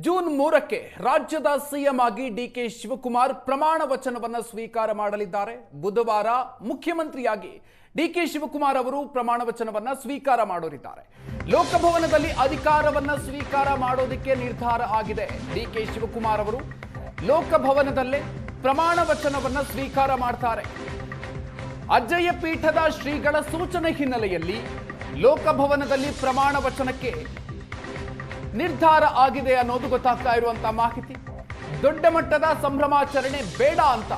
June 3ಕ್ಕೆ ರಾಜ್ಯದ CM ಆಗಿ DK Shivakumar ಪ್ರಮಾಣ ವಚನವನ್ನ ಸ್ವೀಕಾರ ಮಾಡಲಿದ್ದಾರೆ. ಬುಧವಾರ ಮುಖ್ಯಮಂತ್ರಿಯಾಗಿ ಡಿಕೆ ಶಿವಕುಮಾರ್ ಅವರು ಪ್ರಮಾಣ ವಚನವನ್ನ ಸ್ವೀಕಾರ ಮಾಡೋರಿದ್ದಾರೆ. ಲೋಕಭವನದಲ್ಲಿ ಅಧಿಕಾರವನ್ನ ಸ್ವೀಕಾರ ಮಾಡೋದಕ್ಕೆ ನಿರ್ಧಾರ ಆಗಿದೆ. ಡಿಕೆ ಶಿವಕುಮಾರ್ ಅವರು ಲೋಕಭವನದಲ್ಲೇ ಪ್ರಮಾಣ ವಚನವನ್ನ ಸ್ವೀಕಾರ ಮಾಡ್ತಾರೆ. ಅಜ್ಜಯ್ಯ ಪೀಠದ ಶ್ರೀಗಳ ಸೂಚನೆ ಹಿನ್ನೆಲೆಯಲ್ಲಿ ಲೋಕಭವನದಲ್ಲಿ ಪ್ರಮಾಣ ವಚನಕ್ಕೆ ನಿರ್ಧಾರ ಆಗಿದೆ ಅನ್ನೋದು ಗೊತ್ತಾಗ್ತಾ ಇರುವಂತಹ ಮಾಹಿತಿ. ದೊಡ್ಡ ಮಟ್ಟದ ಸಂಭ್ರಮಾಚರಣೆ ಬೇಡ ಅಂತ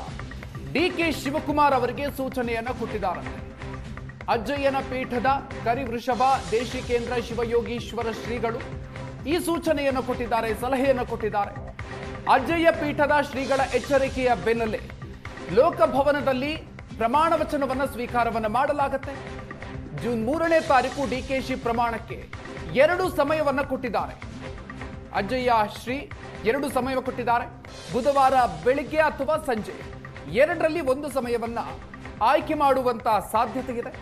ಡಿಕೆ ಶಿವಕುಮಾರ್ ಅವರಿಗೆ ಸೂಚನೆಯನ್ನ ಕೊಟ್ಟಿದ್ದಾರೆ. ಅಜ್ಜಯ್ಯನ ಪೀಠದ ಕರಿವೃಷಭ ದೇಶಿಕೇಂದ್ರ ಶಿವಯೋಗೀಶ್ವರ ಶ್ರೀಗಳು ಈ ಸೂಚನೆಯನ್ನು ಕೊಟ್ಟಿದ್ದಾರೆ, ಸಲಹೆಯನ್ನು ಕೊಟ್ಟಿದ್ದಾರೆ. ಅಜ್ಜಯ್ಯ ಪೀಠದ ಶ್ರೀಗಳ ಎಚ್ಚರಿಕೆಯ ಬೆನ್ನಲ್ಲೇ ಲೋಕಭವನದಲ್ಲಿ ಪ್ರಮಾಣ ವಚನವನ್ನ ಸ್ವೀಕಾರವನ್ನ ಮಾಡಲಾಗುತ್ತೆ. ಜೂನ್ 3ನೇ ತಾರೀಕು ಡಿಕೆಶಿ ಪ್ರಮಾಣಕ್ಕೆ 2 ಸಮಯವನ್ನ ಕೊಟ್ಟಿದ್ದಾರೆ. ಅಜ್ಜಯ್ಯ ಶ್ರೀ 2 ಸಮಯ ಕೊಟ್ಟಿದ್ದಾರೆ. ಬುಧವಾರ ಬೆಳಿಗ್ಗೆ ಅಥವಾ ಸಂಜೆ 2ರಲ್ಲಿ 1 ಸಮಯವನ್ನ ಆಯ್ಕೆ ಮಾಡುವಂತ ಸಾಧ್ಯತೆ ಇದೆ.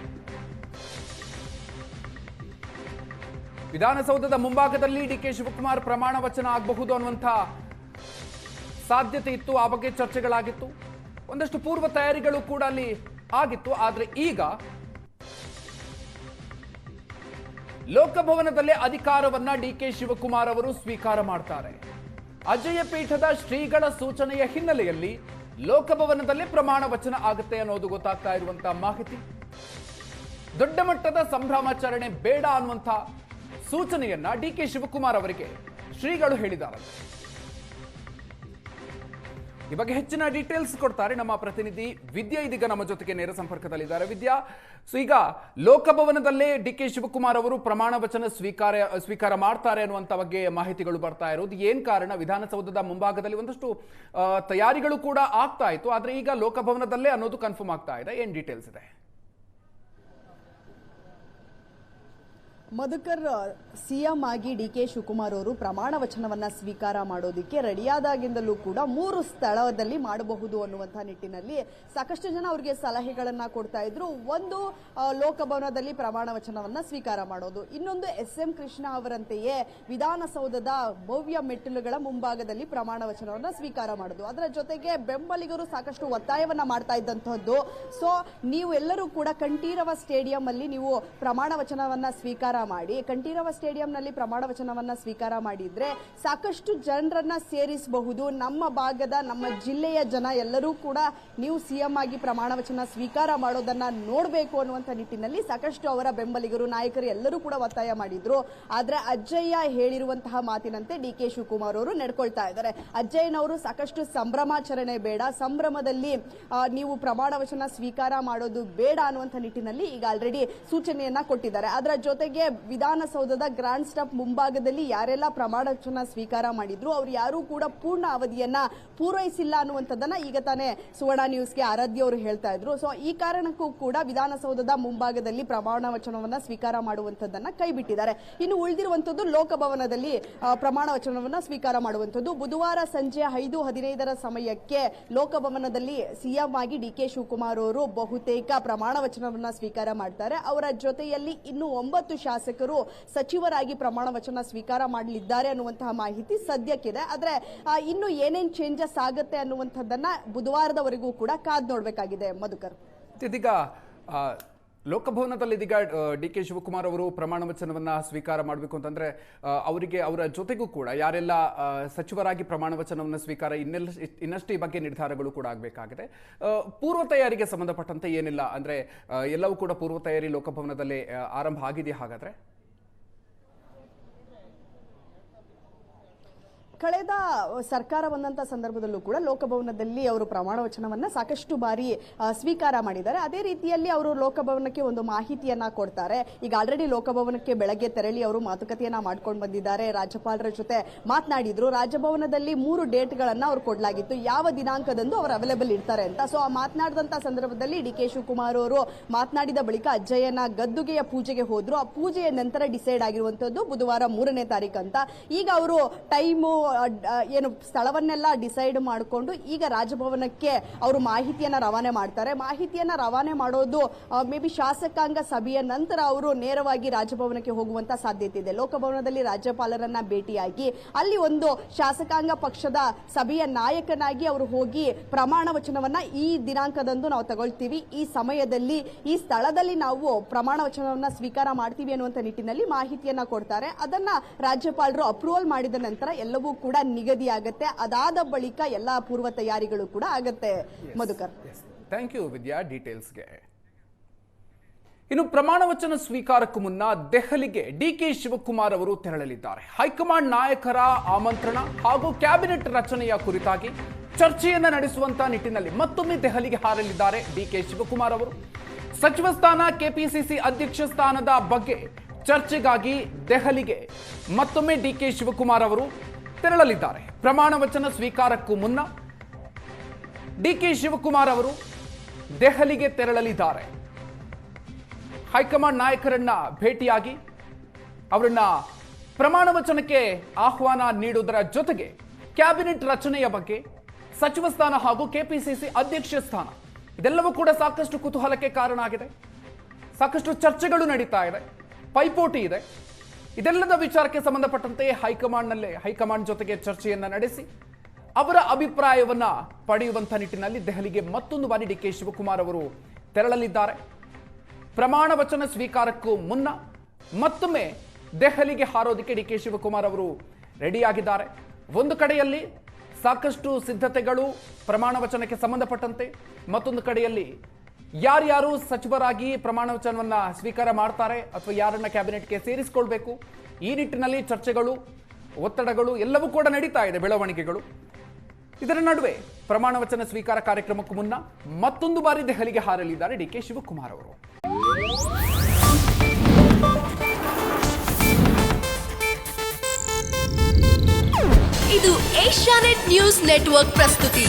ವಿಧಾನಸೌಧದ ಮುಂಭಾಗದಲ್ಲಿ ಡಿಕೆ ಶಿವಕುಮಾರ್ ಪ್ರಮಾಣ ವಚನ ಆಗಬಹುದು ಅನ್ನುವಂಥ ಸಾಧ್ಯತೆ ಇತ್ತು. ಆ ಬಗ್ಗೆ ಚರ್ಚೆಗಳಾಗಿತ್ತು. ಒಂದಷ್ಟು ಪೂರ್ವ ತಯಾರಿಗಳು ಕೂಡ ಅಲ್ಲಿ ಆಗಿತ್ತು. ಆದರೆ ಈಗ ಲೋಕಭವನದಲ್ಲೇ ಅಧಿಕಾರವನ್ನ ಡಿಕೆ ಶಿವಕುಮಾರ್ ಅವರು ಸ್ವೀಕಾರ ಮಾಡ್ತಾರೆ. ಅಜ್ಜಯ್ಯ ಪೀಠದ ಶ್ರೀಗಳ ಸೂಚನೆಯ ಹಿನ್ನೆಲೆಯಲ್ಲಿ ಲೋಕಭವನದಲ್ಲೇ ಪ್ರಮಾಣ ವಚನ ಆಗುತ್ತೆ ಅನ್ನೋದು ಗೊತ್ತಾಗ್ತಾ ಇರುವಂತಹ ಮಾಹಿತಿ. ದೊಡ್ಡ ಮಟ್ಟದ ಸಂಭ್ರಮಾಚರಣೆ ಬೇಡ ಅನ್ನುವಂಥ ಸೂಚನೆಯನ್ನ ಡಿಕೆ ಶಿವಕುಮಾರ್ ಅವರಿಗೆ ಶ್ರೀಗಳು ಹೇಳಿದ್ದಾರೆ. ಈ ಬಗ್ಗೆ ಹೆಚ್ಚಿನ ಡೀಟೇಲ್ಸ್ ಕೊಡ್ತಾರೆ ನಮ್ಮ ಪ್ರತಿನಿಧಿ ವಿದ್ಯಾ. ಇದೀಗ ನಮ್ಮ ಜೊತೆಗೆ ನೇರ ಸಂಪರ್ಕದಲ್ಲಿದ್ದಾರೆ. ವಿದ್ಯಾ, ಸೊ ಈಗ ಲೋಕಭವನದಲ್ಲೇ ಡಿಕೆ ಶಿವಕುಮಾರ್ ಅವರು ಪ್ರಮಾಣ ವಚನ ಸ್ವೀಕಾರ ಮಾಡ್ತಾರೆ ಅನ್ನುವಂಥ ಬಗ್ಗೆ ಮಾಹಿತಿಗಳು ಬರ್ತಾ ಇರೋದು ಏನ್ ಕಾರಣ? ವಿಧಾನಸೌಧದ ಮುಂಭಾಗದಲ್ಲಿ ಒಂದಷ್ಟು ತಯಾರಿಗಳು ಕೂಡ ಆಗ್ತಾ ಇತ್ತು, ಆದ್ರೆ ಈಗ ಲೋಕಭವನದಲ್ಲೇ ಅನ್ನೋದು ಕನ್ಫರ್ಮ್ ಆಗ್ತಾ ಇದೆ. ಏನ್ ಡೀಟೇಲ್ಸ್ ಇದೆ? ಮಧುಕರ್, ಸಿಎಂ ಆಗಿ ಡಿಕೆ ಶಿವಕುಮಾರ್ ಅವರು ಪ್ರಮಾಣ ವಚನವನ್ನ ಸ್ವೀಕಾರ ಮಾಡೋದಕ್ಕೆ ರೆಡಿಯಾದಾಗಿಂದಲೂ ಕೂಡ 3 ಸ್ಥಳದಲ್ಲಿ ಮಾಡಬಹುದು ಅನ್ನುವಂಥ ನಿಟ್ಟಿನಲ್ಲಿ ಸಾಕಷ್ಟು ಜನ ಅವರಿಗೆ ಸಲಹೆಗಳನ್ನ ಕೊಡ್ತಾ ಇದ್ರು. ಒಂದು ಲೋಕಭವನದಲ್ಲಿ ಪ್ರಮಾಣ ವಚನವನ್ನ ಸ್ವೀಕಾರ ಮಾಡೋದು, ಇನ್ನೊಂದು SM ಕೃಷ್ಣ ಅವರಂತೆಯೇ ವಿಧಾನಸೌಧದ ಭವ್ಯ ಮೆಟ್ಟಿಲುಗಳ ಮುಂಭಾಗದಲ್ಲಿ ಪ್ರಮಾಣ ವಚನವನ್ನ ಸ್ವೀಕಾರ ಮಾಡೋದು. ಅದರ ಜೊತೆಗೆ ಬೆಂಬಲಿಗರು ಸಾಕಷ್ಟು ಒತ್ತಾಯವನ್ನ ಮಾಡ್ತಾ ಇದ್ದಂತಹದ್ದು, ಸೊ ನೀವು ಎಲ್ಲರೂ ಕೂಡ ಕಂಠೀರವ ಸ್ಟೇಡಿಯಂ ಅಲ್ಲಿ ನೀವು ಪ್ರಮಾಣ ವಚನವನ್ನ ಸ್ವೀಕಾರ ಮಾಡಿ, ಕಂಠೀರವ ಸ್ಟೇಡಿಯಂನಲ್ಲಿ ಪ್ರಮಾಣ ವಚನವನ್ನ ಸ್ವೀಕಾರ ಮಾಡಿದ್ರೆ ಸಾಕಷ್ಟು ಜನರನ್ನ ಸೇರಿಸಬಹುದು. ನಮ್ಮ ಭಾಗದ, ನಮ್ಮ ಜಿಲ್ಲೆಯ ಜನ ಎಲ್ಲರೂ ಕೂಡ ನೀವು ಸಿಎಂ ಆಗಿ ಪ್ರಮಾಣ ವಚನ ಸ್ವೀಕಾರ ಮಾಡೋದನ್ನ ನೋಡಬೇಕು ಅನ್ನುವಂಥ ನಿಟ್ಟಿನಲ್ಲಿ ಸಾಕಷ್ಟು ಅವರ ಬೆಂಬಲಿಗರು, ನಾಯಕರು ಎಲ್ಲರೂ ಕೂಡ ಒತ್ತಾಯ ಮಾಡಿದ್ರು. ಆದ್ರೆ ಅಜ್ಜಯ್ಯ ಹೇಳಿರುವಂತಹ ಮಾತಿನಂತೆ ಡಿಕೆ ಶಿವಕುಮಾರ್ ಅವರು ನಡ್ಕೊಳ್ತಾ ಇದ್ದಾರೆ. ಅಜ್ಜಯ್ಯನವರು ಸಾಕಷ್ಟು ಸಂಭ್ರಮಾಚರಣೆ ಬೇಡ, ಸಂಭ್ರಮದಲ್ಲಿ ನೀವು ಪ್ರಮಾಣ ವಚನ ಸ್ವೀಕಾರ ಮಾಡೋದು ಬೇಡ ಅನ್ನುವಂಥ ನಿಟ್ಟಿನಲ್ಲಿ ಈಗ ಆಲ್ರೆಡಿ ಸೂಚನೆಯನ್ನ ಕೊಟ್ಟಿದ್ದಾರೆ. ಅದರ ಜೊತೆಗೆ ವಿಧಾನಸೌಧದ ಗ್ರ್ಯಾಂಡ್ ಸ್ಟಾಪ್ ಮುಂಭಾಗದಲ್ಲಿ ಯಾರೆಲ್ಲ ಪ್ರಮಾಣ ವಚನ ಸ್ವೀಕಾರ ಮಾಡಿದ್ರು ಅವ್ರು ಯಾರು ಕೂಡ ಪೂರ್ಣ ಅವಧಿಯನ್ನ ಪೂರೈಸಿಲ್ಲ ಅನ್ನುವಂಥದ್ದನ್ನ ಈಗ ತಾನೇ ಸುವರ್ಣ ನ್ಯೂಸ್ಗೆ ಆರಾಧ್ಯ ಅವರು ಹೇಳ್ತಾ ಇದ್ರು. ಸೊ ಈ ಕಾರಣಕ್ಕೂ ಕೂಡ ವಿಧಾನಸೌಧದ ಮುಂಭಾಗದಲ್ಲಿ ಪ್ರಮಾಣ ವಚನವನ್ನ ಸ್ವೀಕಾರ ಮಾಡುವಂಥದ್ದನ್ನ ಕೈ ಬಿಟ್ಟಿದ್ದಾರೆ. ಇನ್ನು ಉಳಿದಿರುವಂತದ್ದು ಲೋಕಭವನದಲ್ಲಿ ಪ್ರಮಾಣ ವಚನವನ್ನ ಸ್ವೀಕಾರ ಮಾಡುವಂಥದ್ದು. ಬುಧವಾರ ಸಂಜೆ 5:15 ಸಮಯಕ್ಕೆ ಲೋಕಭವನದಲ್ಲಿ ಸಿಎಂ ಆಗಿ ಡಿಕೆ ಶಿವಕುಮಾರ್ ಅವರು ಬಹುತೇಕ ಪ್ರಮಾಣ ವಚನವನ್ನ ಸ್ವೀಕಾರ ಮಾಡ್ತಾರೆ. ಅವರ ಜೊತೆಯಲ್ಲಿ ಇನ್ನು 9 ಶಾಸಕರು ಸಚಿವರಾಗಿ ಪ್ರಮಾಣ ವಚನ ಸ್ವೀಕಾರ ಮಾಡಲಿದ್ದಾರೆ ಅನ್ನುವಂತಹ ಮಾಹಿತಿ ಸದ್ಯಕ್ಕಿದೆ. ಆದ್ರೆ ಇನ್ನು ಏನೇನ್ ಚೇಂಜಸ್ ಆಗುತ್ತೆ ಅನ್ನುವಂಥದ್ದನ್ನ ಬುಧವಾರದವರೆಗೂ ಕೂಡ ಕಾದ್ ನೋಡ್ಬೇಕಾಗಿದೆ. ಮಧುಕರ್, ಇದೀಗ ಲೋಕಭವನದಲ್ಲಿ ಇದೀಗ ಡಿಕೆ ಶಿವಕುಮಾರ್ ಅವರು ಪ್ರಮಾಣ ವಚನವನ್ನ ಸ್ವೀಕಾರ ಮಾಡಬೇಕು ಅಂತಂದ್ರೆ ಅವರಿಗೆ, ಅವರ ಜೊತೆಗೂ ಕೂಡ ಯಾರೆಲ್ಲ ಸಚಿವರಾಗಿ ಪ್ರಮಾಣ ವಚನವನ್ನ ಸ್ವೀಕಾರ ಇನ್ನಷ್ಟು ಈ ಬಗ್ಗೆ ನಿರ್ಧಾರಗಳು ಕೂಡ ಆಗಬೇಕಾಗಿದೆ. ಪೂರ್ವ ತಯಾರಿಗೆ ಸಂಬಂಧಪಟ್ಟಂತೆ ಏನಿಲ್ಲ ಅಂದ್ರೆ ಎಲ್ಲವೂ ಕೂಡ ಪೂರ್ವ ತಯಾರಿ ಲೋಕಭವನದಲ್ಲೇ ಆರಂಭ ಆಗಿದೆಯಾ? ಹಾಗಾದ್ರೆ ಕಳೆದ ಸರ್ಕಾರ ಬಂದಂತ ಸಂದರ್ಭದಲ್ಲೂ ಕೂಡ ಲೋಕಭವನದಲ್ಲಿ ಅವರು ಪ್ರಮಾಣ ವಚನವನ್ನ ಸಾಕಷ್ಟು ಬಾರಿ ಸ್ವೀಕಾರ ಮಾಡಿದ್ದಾರೆ. ಅದೇ ರೀತಿಯಲ್ಲಿ ಅವರು ಲೋಕಭವನಕ್ಕೆ ಒಂದು ಮಾಹಿತಿಯನ್ನ ಕೊಡ್ತಾರೆ. ಈಗ ಆಲ್ರೆಡಿ ಲೋಕಭವನಕ್ಕೆ ಬೆಳಗ್ಗೆ ತೆರಳಿ ಅವರು ಮಾತುಕತೆಯನ್ನ ಮಾಡ್ಕೊಂಡು ಬಂದಿದ್ದಾರೆ. ರಾಜ್ಯಪಾಲರ ಜೊತೆ ಮಾತನಾಡಿದ್ರು. ರಾಜಭವನದಲ್ಲಿ 3 ಡೇಟ್ಗಳನ್ನ ಅವ್ರು ಕೊಡಲಾಗಿತ್ತು, ಯಾವ ದಿನಾಂಕದಂದು ಅವರು ಅವೈಲೇಬಲ್ ಇರ್ತಾರೆ ಅಂತ. ಸೊ ಆ ಮಾತನಾಡಿದಂತ ಸಂದರ್ಭದಲ್ಲಿ ಡಿಕೆ ಶಿವಕುಮಾರ್ ಅವರು ಮಾತನಾಡಿದ ಬಳಿಕ ಅಜ್ಜಯ್ಯನ ಗದ್ದುಗೆಯ ಪೂಜೆಗೆ ಹೋದ್ರು. ಆ ಪೂಜೆಯ ನಂತರ ಡಿಸೈಡ್ ಆಗಿರುವಂತದ್ದು ಬುಧವಾರ 3ನೇ ತಾರೀಕು ಅಂತ. ಈಗ ಅವರು ಟೈಮು ಏನು ಸ್ಥಳವನ್ನೆಲ್ಲ ಡಿಸೈಡ್ ಮಾಡಿಕೊಂಡು ಈಗ ರಾಜಭವನಕ್ಕೆ ಅವರು ಮಾಹಿತಿಯನ್ನ ರವಾನೆ ಮಾಡ್ತಾರೆ. ಮಾಹಿತಿಯನ್ನ ರವಾನೆ ಮಾಡೋದು ಮೇ ಬಿ ಶಾಸಕಾಂಗ ಸಭೆಯ ನಂತರ ಅವರು ನೇರವಾಗಿ ರಾಜಭವನಕ್ಕೆ ಹೋಗುವಂತ ಸಾಧ್ಯತೆ ಇದೆ. ಲೋಕಭವನದಲ್ಲಿ ರಾಜ್ಯಪಾಲರನ್ನ ಭೇಟಿಯಾಗಿ ಅಲ್ಲಿ ಒಂದು ಶಾಸಕಾಂಗ ಪಕ್ಷದ ಸಭೆಯ ನಾಯಕನಾಗಿ ಅವರು ಹೋಗಿ ಪ್ರಮಾಣ ವಚನವನ್ನ ಈ ದಿನಾಂಕದಂದು ನಾವು ತಗೊಳ್ತೀವಿ, ಈ ಸಮಯದಲ್ಲಿ ಈ ಸ್ಥಳದಲ್ಲಿ ನಾವು ಪ್ರಮಾಣ ವಚನವನ್ನ ಸ್ವೀಕಾರ ಮಾಡ್ತೀವಿ ಅನ್ನುವಂತ ನಿಟ್ಟಿನಲ್ಲಿ ಮಾಹಿತಿಯನ್ನ ಕೊಡ್ತಾರೆ. ಅದನ್ನ ರಾಜ್ಯಪಾಲರು ಅಪ್ರೂವಲ್ ಮಾಡಿದ ನಂತರ ಎಲ್ಲವೂ ಕೂಡ ನಿಗದಿಯಾಗತ್ತೆ. ಅದಾದ ಬಳಿಕ ಎಲ್ಲಾ ಪೂರ್ವ ತಯಾರಿಗಳು ಕೂಡ ಆಗತ್ತೆ. ಮಧುಕರ್, ಥ್ಯಾಂಕ್ ಯು ವಿದ್ಯಾ ಡೀಟೇಲ್ಸ್ಗೆ. ಇನ್ನು ಪ್ರಮಾಣ ವಚನ ಸ್ವೀಕಾರಕ್ಕೂ ಮುನ್ನ ದೆಹಲಿಗೆ ಡಿಕೆ ಶಿವಕುಮಾರ್ ಅವರು ತೆರಳಲಿದ್ದಾರೆ. ಹೈಕಮಾಂಡ್ ನಾಯಕರ ಆಮಂತ್ರಣ ಹಾಗೂ ಕ್ಯಾಬಿನೆಟ್ ರಚನೆಯ ಕುರಿತಾಗಿ ಚರ್ಚೆಯನ್ನ ನಡೆಸುವಂತ ನಿಟ್ಟಿನಲ್ಲಿ ಮತ್ತೊಮ್ಮೆ ದೆಹಲಿಗೆ ಹಾರಲಿದ್ದಾರೆ ಡಿಕೆ ಶಿವಕುಮಾರ್ ಅವರು. ಸಚಿವ ಸ್ಥಾನ, ಕೆಪಿಸಿಸಿ ಅಧ್ಯಕ್ಷ ಸ್ಥಾನದ ಬಗ್ಗೆ ಚರ್ಚೆಗಾಗಿ ದೆಹಲಿಗೆ ಮತ್ತೊಮ್ಮೆ ಡಿಕೆ ಶಿವಕುಮಾರ್ ಅವರು ತೆರಳಲಿದ್ದಾರೆ. ಪ್ರಮಾಣ ವಚನ ಸ್ವೀಕಾರಕ್ಕೂ ಮುನ್ನ ಡಿಕೆ ಶಿವಕುಮಾರ್ ಅವರು ದೆಹಲಿಗೆ ತೆರಳಲಿದ್ದಾರೆ. ಹೈಕಮಾಂಡ್ ನಾಯಕರನ್ನ ಭೇಟಿಯಾಗಿ ಅವರನ್ನ ಪ್ರಮಾಣ ವಚನಕ್ಕೆ ಆಹ್ವಾನ ನೀಡುವುದರ ಜೊತೆಗೆ ಕ್ಯಾಬಿನೆಟ್ ರಚನೆಯ ಬಗ್ಗೆ, ಸಚಿವ ಸ್ಥಾನ ಹಾಗೂ ಕೆಪಿಸಿಸಿ ಅಧ್ಯಕ್ಷ ಸ್ಥಾನ ಇದೆಲ್ಲವೂ ಕೂಡ ಸಾಕಷ್ಟು ಕುತೂಹಲಕ್ಕೆ ಕಾರಣ ಆಗಿದೆ. ಸಾಕಷ್ಟು ಚರ್ಚೆಗಳು ನಡೀತಾ ಇದೆ, ಪೈಪೋಟಿ ಇದೆ. ಇದೆಲ್ಲದ ವಿಚಾರಕ್ಕೆ ಸಂಬಂಧಪಟ್ಟಂತೆ ಹೈಕಮಾಂಡ್ ಜೊತೆಗೆ ಚರ್ಚೆಯನ್ನ ನಡೆಸಿ ಅವರ ಅಭಿಪ್ರಾಯವನ್ನ ಪಡೆಯುವಂತ ನಿಟ್ಟಿನಲ್ಲಿ ದೆಹಲಿಗೆ ಮತ್ತೊಂದು ಬಾರಿ ಡಿಕೆ ಶಿವಕುಮಾರ್ ಅವರು ತೆರಳಲಿದ್ದಾರೆ. ಪ್ರಮಾಣ ವಚನ ಸ್ವೀಕಾರಕ್ಕೂ ಮುನ್ನ ಮತ್ತೊಮ್ಮೆ ದೆಹಲಿಗೆ ಹಾರೋದಕ್ಕೆ ಡಿಕೆ ಶಿವಕುಮಾರ್ ಅವರು ರೆಡಿಯಾಗಿದ್ದಾರೆ. ಒಂದು ಕಡೆಯಲ್ಲಿ ಸಾಕಷ್ಟು ಸಿದ್ಧತೆಗಳು ಪ್ರಮಾಣ ವಚನಕ್ಕೆ ಸಂಬಂಧಪಟ್ಟಂತೆ, ಮತ್ತೊಂದು ಕಡೆಯಲ್ಲಿ ಯಾರ್ಯಾರು ಸಚಿವರಾಗಿ ಪ್ರಮಾಣ ವಚನವನ್ನ ಸ್ವೀಕಾರ ಮಾಡ್ತಾರೆ ಅಥವಾ ಯಾರನ್ನ ಕ್ಯಾಬಿನೆಟ್ಗೆ ಸೇರಿಸಿಕೊಳ್ಬೇಕು, ಈ ನಿಟ್ಟಿನಲ್ಲಿ ಚರ್ಚೆಗಳು, ಒತ್ತಡಗಳು ಎಲ್ಲವೂ ಕೂಡ ನಡೀತಾ ಇದೆ, ಬೆಳವಣಿಗೆಗಳು. ಇದರ ನಡುವೆ ಪ್ರಮಾಣ ವಚನ ಸ್ವೀಕಾರ ಕಾರ್ಯಕ್ರಮಕ್ಕೂ ಮುನ್ನ ಮತ್ತೊಂದು ಬಾರಿ ದೆಹಲಿಗೆ ಹಾರಲಿದ್ದಾರೆ ಡಿಕೆ ಶಿವಕುಮಾರ್ ಅವರು. ಇದು ಏಷ್ಯಾನೆಟ್ ನ್ಯೂಸ್ ನೆಟ್ವರ್ಕ್ ಪ್ರಸ್ತುತಿ.